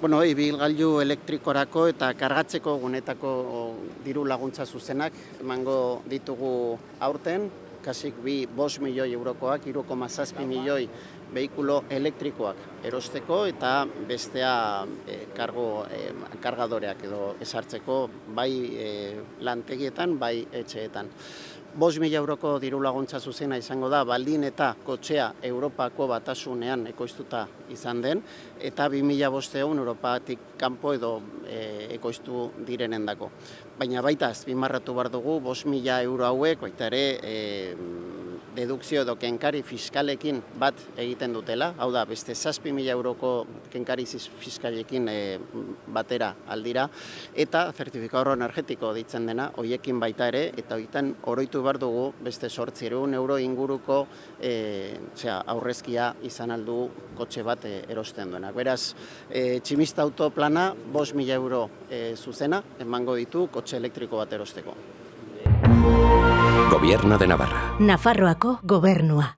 Bueno, ibilgailu elektrikorako eta kargatzeko gunetako diru laguntza zuzenak emango ditugu aurten, kasik 5 milioi eurokoak, 3,7 milioi behikulo elektrikoak erosteko eta bestea kargadoreak edo esartzeko bai lantegietan, bai etxeetan. 5.000 euroko diru laguntza zuzena izango da, baldin eta kotxea Europako batasunean ekoiztuta izan den, eta 2.500 Europatik kanpo edo ekoiztu direnendako. Baina baita azpimarratu behar dugu, 5.000 euro hauek, baita ere dedukzio edo kenkari fiskalekin bat egiten dutela, hau da, beste 7.000 euroko kenkari fiskalekin batera aldira, eta zertifikador energetiko ditzen dena, hoiekin baita ere, eta horietan oroitu behar dugu beste 800 euro inguruko aurrezkia izan aldu kotxe bat erosten duenak. Beraz, tximista autoplana 5.000 euro zuzena emango ditu kotxe elektriko bat erosteko. Gobierno de Navarra. Nafarroako gobernua.